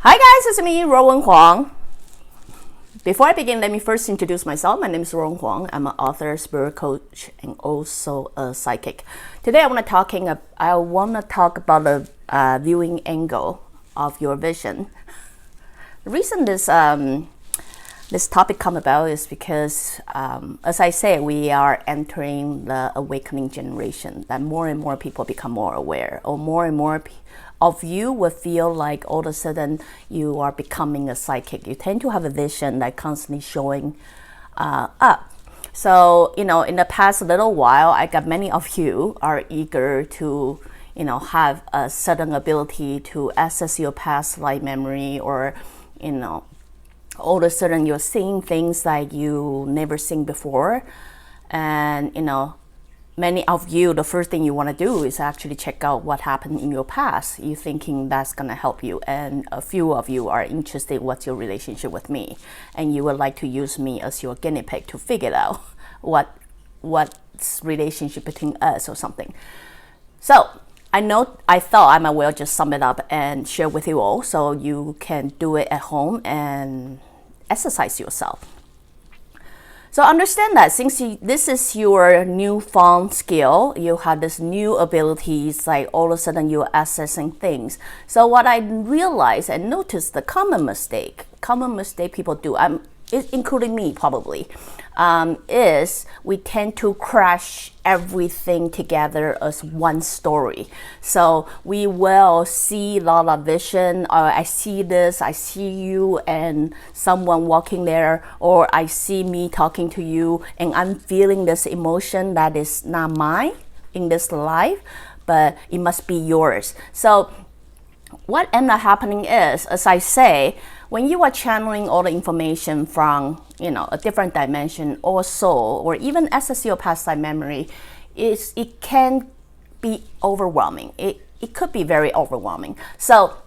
Hi guys, it's me, Ruowen Huang. Before I begin, let me first introduce myself. My name is Ruowen Huang. I'm an author, spirit coach, and also a psychic. Today I want to talk about the viewing angle of your vision. The reason this topic come about is because, as I say, we are entering the awakening generation. That more and more people become more aware, or more and more of you will feel like all of a sudden you are becoming a psychic. You tend to have a vision that constantly showing up. So, in the past little while, I got many of you are eager to, have a sudden ability to access your past life memory, or, all of a sudden you're seeing things like you never seen before. And, many of you, the first thing you want to do is actually check out what happened in your past. You're thinking that's going to help you. And a few of you are interested in what's your relationship with me. And you would like to use me as your guinea pig to figure out what's relationship between us or something. So I thought I might well just sum it up and share with you all so you can do it at home and exercise yourself. So understand that since this is your newfound skill, you have this new abilities, like all of a sudden you're accessing things. So what I realized and noticed, the common mistake people do, including me probably, is we tend to crash everything together as one story. So we will see a lot of vision, or I see this, I see you and someone walking there, or I see me talking to you and I'm feeling this emotion that is not mine in this life, but it must be yours. So what ended up happening is, as I say, when you are channeling all the information from, a different dimension or soul, or even access your past life memory, it can be overwhelming. It could be very overwhelming. So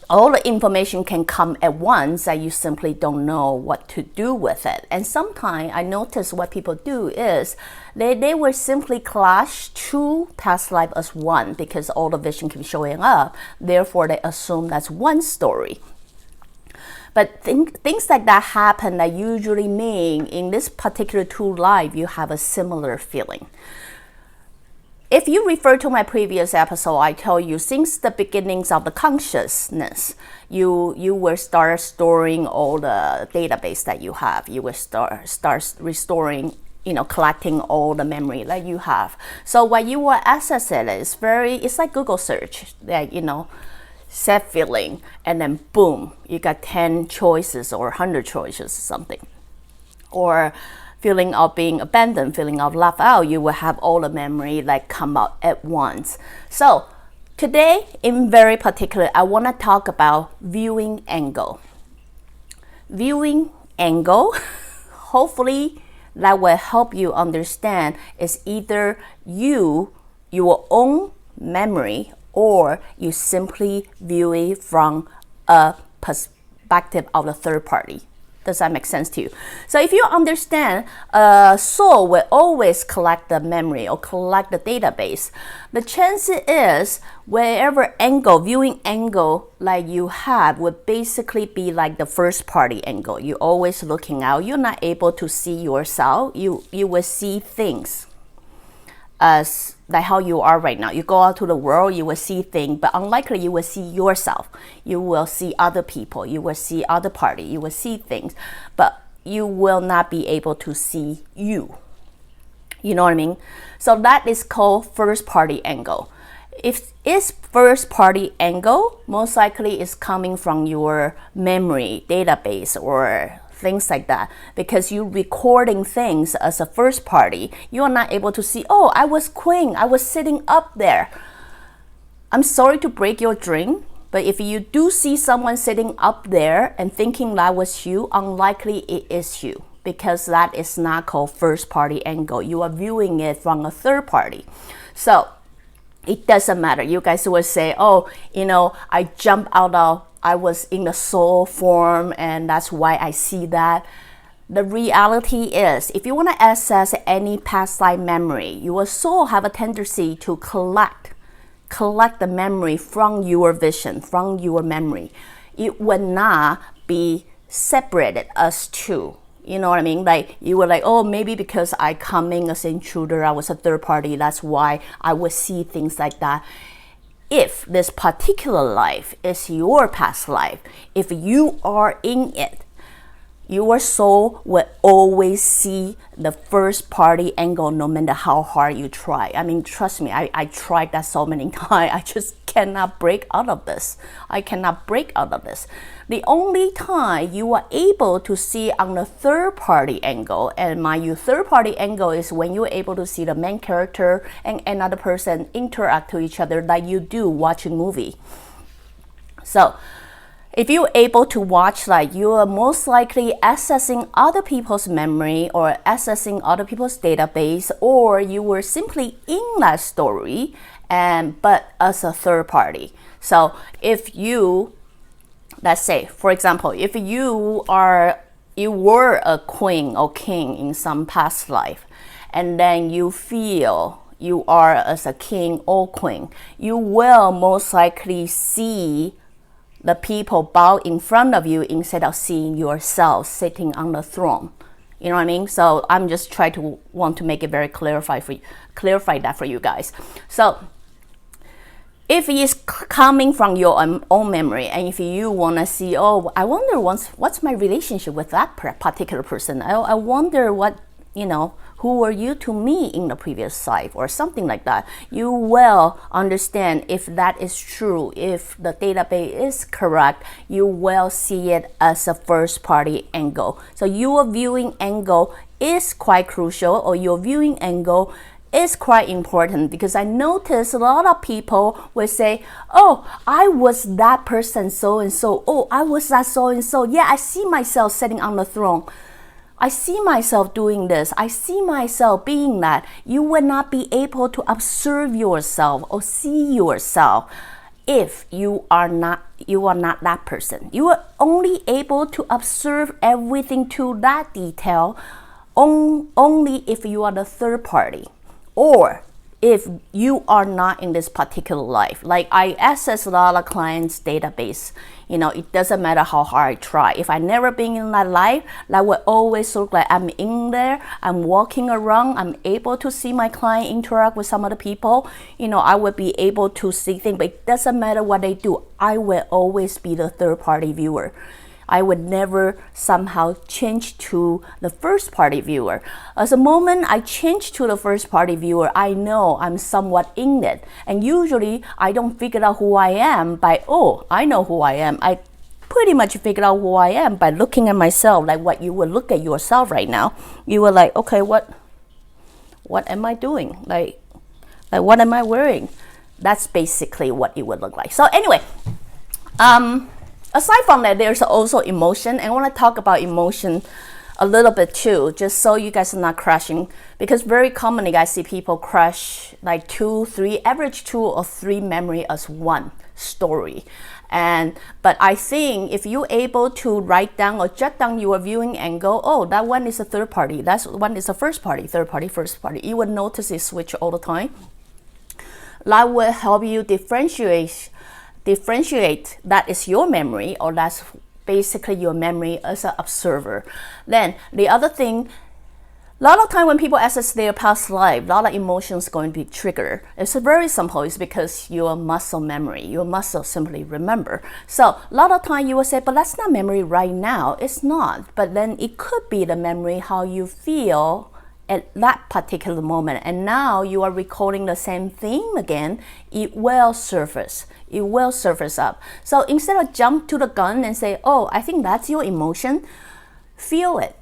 all the information can come at once that you simply don't know what to do with it. And sometimes I notice what people do is they will simply clash two past life as one, because all the vision keeps showing up. Therefore, they assume that's one story. But things like that happen that usually mean in this particular two life, you have a similar feeling. If you refer to my previous episode, I tell you, since the beginnings of the consciousness, you will start storing all the database that you have. You will start restoring, collecting all the memory that you have. So when you will access it, it's like Google search that, set feeling, and then boom, you got 10 choices or 100 choices or something. Or feeling of being abandoned, feeling of left out, you will have all the memory that come out at once. So today, in very particular, I want to talk about viewing angle. Viewing angle, hopefully that will help you understand is either your own memory, or you simply view it from a perspective of the third party. Does that make sense to you? So if you understand, soul will always collect the memory or collect the database. The chance is wherever viewing angle like you have would basically be like the first party angle. You're always looking out. You're not able to see yourself. You will see things as like how you are right now. You go out to the world, you will see things, but unlikely you will see yourself. You will see other people, you will see other party, you will see things, but you will not be able to see you. You know what I mean? So that is called first party angle. If it's first party angle, most likely it's coming from your memory database or things like that, because you're recording things as a first party. You are not able to see, oh, I was queen, I was sitting up there. I'm sorry to break your dream, but if you do see someone sitting up there and thinking that was you, unlikely it is you, because that is not called first party angle. You are viewing it from a third party. So it doesn't matter. You guys will say, oh, I jumped I was in the soul form and that's why I see that. The reality is, if you want to access any past life memory, your soul have a tendency to collect the memory from your vision, from your memory. it would not be separated as two. You know what I mean? Like you were like, oh, maybe because I come in as an intruder, I was a third party, that's why I would see things like that. If this particular life is your past life, if you are in it, your soul will always see the first party angle no matter how hard you try. I mean, trust me, I tried that so many times. I just cannot break out of this. I cannot break out of this. The only time you are able to see on the third party angle, and mind you, third party angle is when you're able to see the main character and another person interact to each other like you do watching a movie. So, if you're able to watch, like you are most likely accessing other people's memory or accessing other people's database, or you were simply in that story, but as a third party. So if you, let's say, for example, if you were a queen or king in some past life, and then you feel you are as a king or queen, you will most likely see the people bow in front of you instead of seeing yourself sitting on the throne. You know what I mean? So I'm just trying to want to make it very clarify that for you guys. So if it's coming from your own memory, and if you want to see, oh, I wonder what's my relationship with that particular person. I wonder what, who were you to me in the previous life or something like that. You will understand if that is true, if the database is correct, you will see it as a first party angle. So your viewing angle is quite crucial, or your viewing angle is quite important, because I notice a lot of people will say, oh, I was that person so and so. Oh, I was that so and so. Yeah, I see myself sitting on the throne. I see myself doing this. I see myself being that. You will not be able to observe yourself or see yourself if you are not that person. You are only able to observe everything to that detail only if you are the third party, or if you are not in this particular life. Like I access a lot of clients' database. It doesn't matter how hard I try. If I never been in that life, that will always look like I'm in there, I'm walking around, I'm able to see my client interact with some other people. I would be able to see things, but it doesn't matter what they do. I will always be the third party viewer. I would never somehow change to the first party viewer. As the moment I change to the first party viewer, I know I'm somewhat in it. And usually I don't figure out who I am by, oh, I know who I am. I pretty much figure out who I am by looking at myself, like what you would look at yourself right now. You were like, okay, what am I doing? Like what am I wearing? That's basically what it would look like. So anyway, aside from that, there's also emotion. And I want to talk about emotion a little bit too, just so you guys are not crashing. Because very commonly, I see people crash like average 2 or 3 memory as one story. But I think if you're able to write down or jot down your viewing angle, oh, that one is a third party, that one is a first party, third party, first party. You will notice it switch all the time. That will help you differentiate that is your memory, or that's basically your memory as an observer. Then the other thing, a lot of time when people access their past life, a lot of emotions going to be triggered. It's very simple. It's because your muscle memory, your muscle simply remember. So a lot of time you will say, but that's not memory right now. It's not. But then it could be the memory how you feel at that particular moment, and now you are recording the same thing again. It will surface up. So instead of jump to the gun and say, oh, I think that's your emotion, feel it.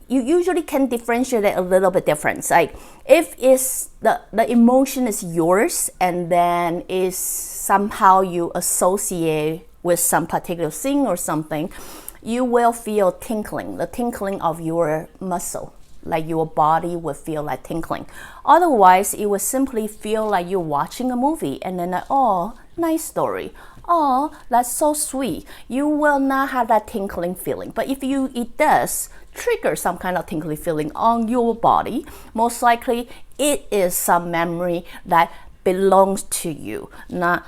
You usually can differentiate it a little bit different. Like if it's the emotion is yours, and then is somehow you associate with some particular thing or something, you will feel the tinkling of your muscle. Like your body would feel like tinkling. Otherwise, it would simply feel like you're watching a movie, and then oh, nice story. Oh, that's so sweet. You will not have that tinkling feeling. But if it does trigger some kind of tinkling feeling on your body, most likely it is some memory that belongs to you, not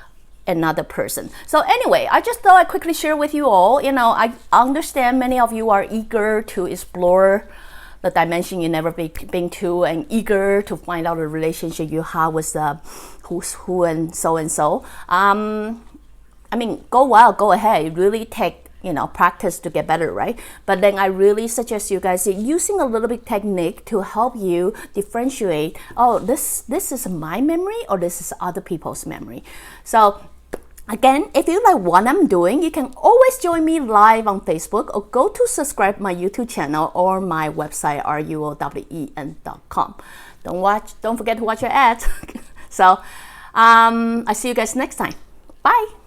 another person. So anyway, I just thought I'd quickly share with you all. You know, I understand many of you are eager to explore the dimension you never been to, and eager to find out the relationship you have with who's who and so. I mean, go wild, go ahead. Really take, you know, practice to get better, right? But then I really suggest you guys using a little bit technique to help you differentiate, oh, this is my memory or this is other people's memory. So again, if you like what I'm doing, you can always join me live on Facebook or go to subscribe my YouTube channel or my website, ruowen.com. Don't forget to watch your ads. So I see you guys next time. Bye.